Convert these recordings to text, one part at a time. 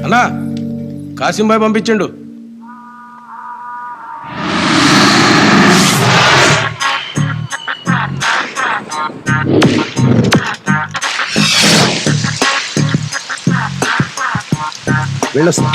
అన్నా కాసింబాయ్ పంపించండు. వెళ్ళొస్తా.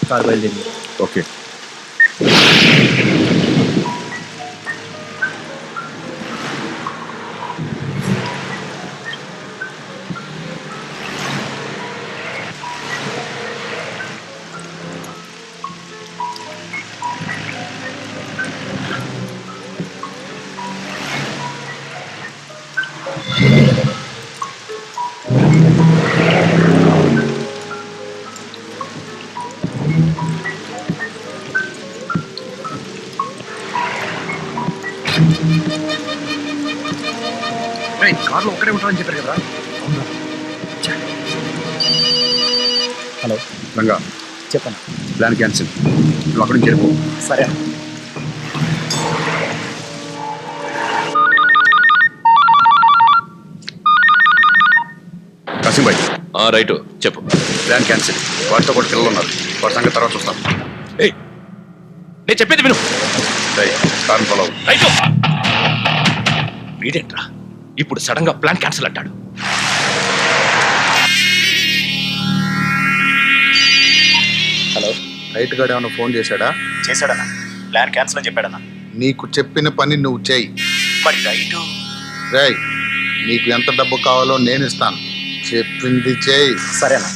కార్ బయలుదేరింది. ఓకే. కార్లో ఒక్కడే ఉంటారని చెప్పారు కదా. హలో రంగా, చెప్పండి. Plan cancel. నువ్వు అక్కడి నుంచి వెళ్ళిపో. సరే. కాసింబాయ్. రైట్, చెప్పు. Plan cancel. వాటితో పాటు పిల్లలు ఉన్నారు. వాటి సంగతి తర్వాత చూస్తాం. నేను చెప్పేది విను. Car follow. రైట్. వీడేంట్రా ఇప్పుడు సడన్ గా ప్లాన్ క్యాన్సిల్ అంటాడు. హలో, రైట్ గార్డ్ ఏమన్నా ఫోన్ చేశాడా? చేశాడన్నా. ప్లాన్ క్యాన్సిల్ అని చెప్పాడన్నా. నీకు చెప్పిన పని నువ్వు చేయి. మరి రైట్. రేయ్, నీకు ఎంత డబ్బు కావాలో నేను ఇస్తాను. చెప్పింది చేయి. సరేనా.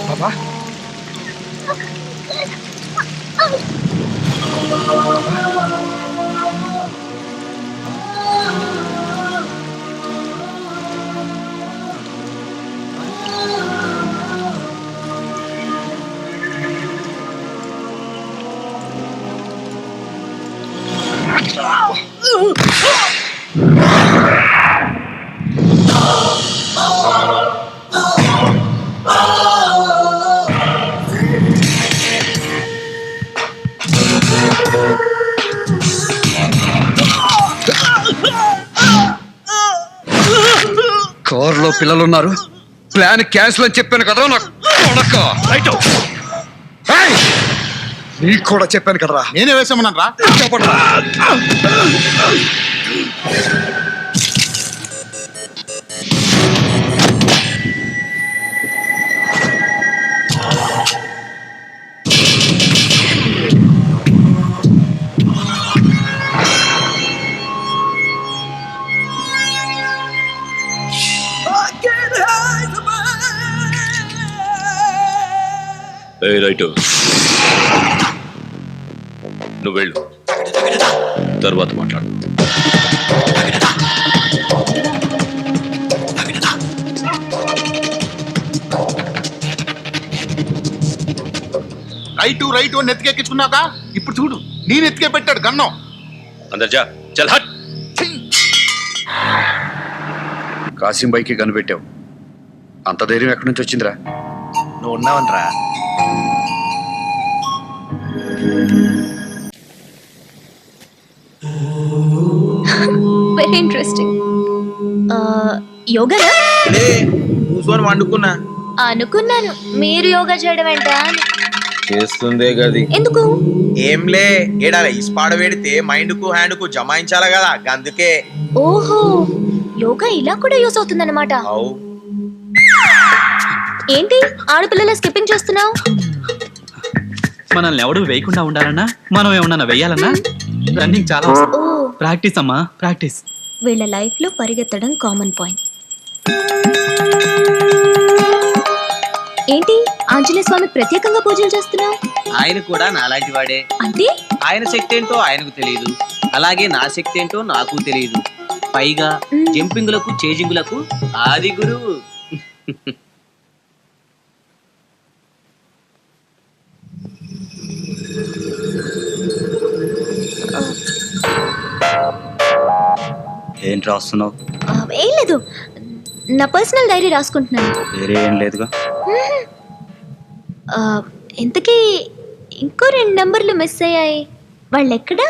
బాబా కార్లో పిల్లలు ఉన్నారు. ప్లాన్ క్యాన్సిల్ అని చెప్పాను కదా నాకు. నీకు కూడా చెప్పాను కదరా. నేనే వేసామన్నా రా. రైట్, నువ్వు వెళ్ళు, తర్వాత మాట్లాడు. రైట్ నెత్తికెక్కించుకున్నాక ఇప్పుడు చూడు, నేను ఎత్తికే పెట్టాడు గన్నం. అందరు జా, చల్ హట్. కాసింబాయికి కనిపెట్టావు. అంత ధైర్యం ఎక్కడి నుంచి వచ్చిందిరా? నువ్వు ఉన్నావనరా. Very interesting. యోగానా? కూర్చొని వండుకున్నా. అనుకున్నాను మీరు యోగా చేయడం ఏంటా అని. చేస్తుందే గది. ఎందుకు? ఏంలే, ఏడాల ఇస్పాడ పెడితే మైండ్ కు హ్యాండ్ కు జమాయించాలి కదా, అందుకే. ఓహో, యోగా ఇలా కూడా యూస్ అవుతుందన్నమాట. ఏంటి ఆడపిల్లల స్కిప్పింగ్ చేస్తున్నావు? మనల్ని ఎవడు వేయకుండా ఉండాలన్నా, మనం ఏమన్నా వెయ్యాలన్నా రన్నింగ్ చాలా ప్రాక్టీస్ అమ్మా, ప్రాక్టీస్. వీళ్ళ లైఫ్ లో పరిగెత్తడం కామన్ పాయింట్. ఏంటి ఆంజనేయ స్వామికి ప్రత్యేకంగా పూజలు చేస్తున్నావు? ఆయన కూడా నాలాంటి వాడే. అంటే ఆయన శక్తి ఏంటో ఆయనకు తెలియదు, అలాగే నా శక్తి ఏంటో నాకు తెలియదు. పైగా జంపింగులకు చేజింగులకు ఆది గురువు. ఏంటి రాస్తున్నావు? ఏం లేదు, నా పర్సనల్ డైరీ రాసుకుంటున్నాను. వేరే ఏం లేదుగా. ఆ, ఇంతకీ ఇంకో 2 నంబర్లు మిస్ అయ్యాయి, వాళ్ళు ఎక్కడా?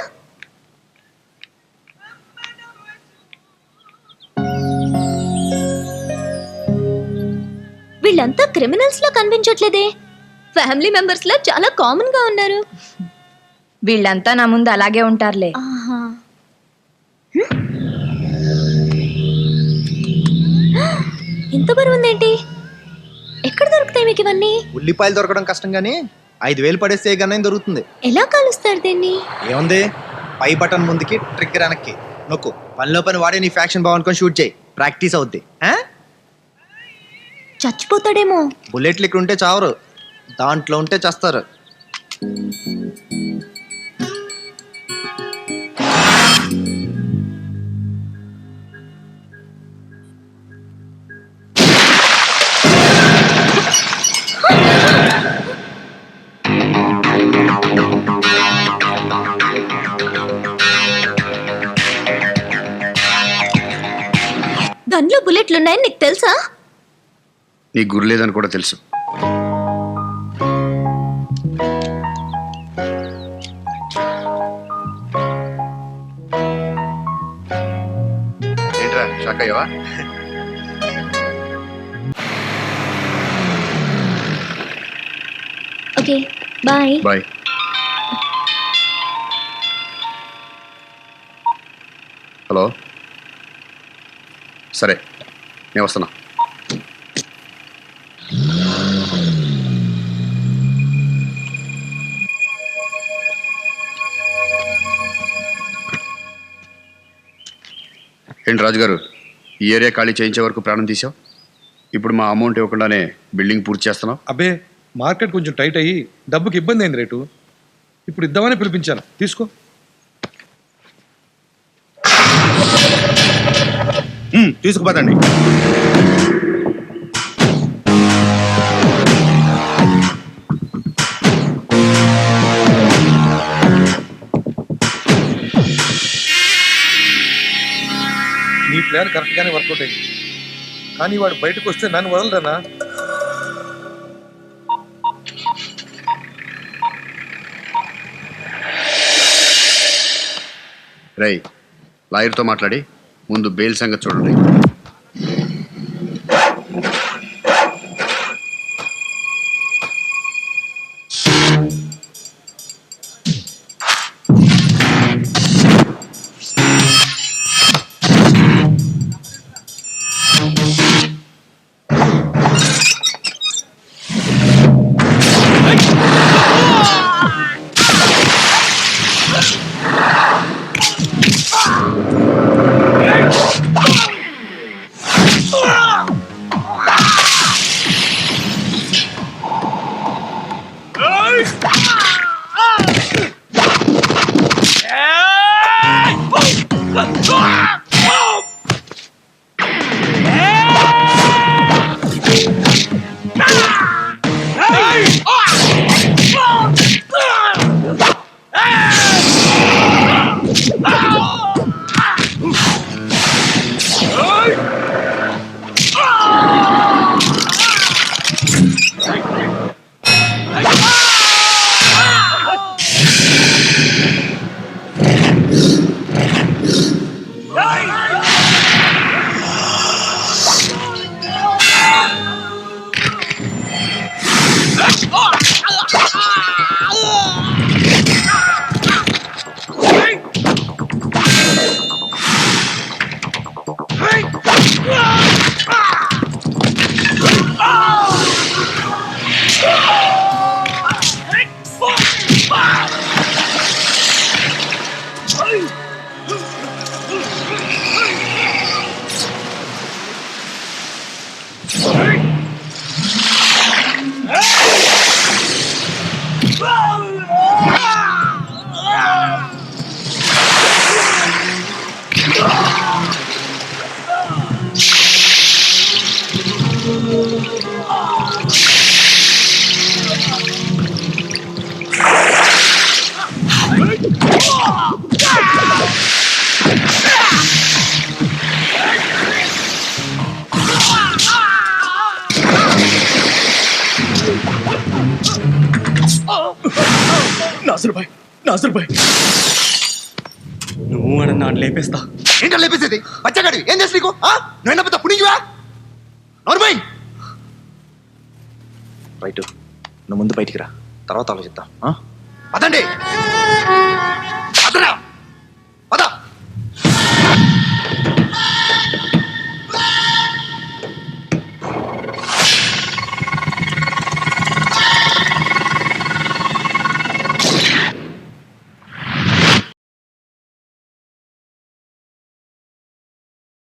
వీళ్ళంతా క్రిమినల్స్ లా కనిపించట్లేదే, ఫ్యామిలీ మెంబర్స్ లా చాలా కామన్ గా ఉన్నారు. వీళ్ళంతా నా ముందు అలాగే ఉంటారులే. ఆహా. ఇంత బరువు ఉందేంటి? ఎక్కడ దొరుకుతాయి మీకు ఇవన్నీ? ఉల్లిపాయలు దొరకడం కష్టం గానీ 5,000 పడేస్తే గన్నయం దొరుకుతుంది. ఎలా కాలుస్తారు దీన్ని? ఏముంది, పై బటన్ ముందుకి ట్రిగ్గర్ వెనక్కి నొక్కు, పనిలో పని వాడే నీ ఫ్యాక్షన్ బాగునుకొని షూట్ చేయి, ప్రాక్టీస్ అవుద్ది. చచ్చిపోతాడేమో. బుల్లెట్లు ఇక్కడ ఉంటే చావరు, దాంట్లో ఉంటే చేస్తారు. గన్లో బుల్లెట్లు ఉన్నాయని నీకు తెలుసా? నీకు గురి లేదని కూడా తెలుసు. ఏంట్రా షాక్ అయ్యావా? Okay bye. బాయ్. హలో, సరే నేను వస్తున్నా. ఏంటి రాజుగారు, ఈ ఏరియా ఖాళీ చేయించే వరకు ప్రాణం తీసావు, ఇప్పుడు మా అమౌంట్ ఇవ్వకుండానే బిల్డింగ్ పూర్తి చేస్తున్నావు. అబ్బే, మార్కెట్ కొంచెం టైట్ అయ్యి డబ్బుకి ఇబ్బంది అయింది రేటు. ఇప్పుడు ఇద్దామని పిలిపించాను, తీసుకో. తీసుకుపోతండి. నీ ప్లాన్ కరెక్ట్గానే వర్కౌట్ అయింది, కానీ వాడు బయటకు వస్తే నన్ను వదలరనా? రై, లాయర్తో మాట్లాడి ముందు బెయిల్ సంగతి చూడండి. నాజర్ భాయ్ నువ్వు అని నాన్న లేపేస్తా. ఏంటో లేపేసేది బచ్చగాడి ఏం చేసి నీకు నువ్వు ఎంత పెద్ద పుణిగివా నోర్మై రైట్ నువ్వు ముందు బయటికి రా తర్వాత ఆలోచిద్దాం పదండి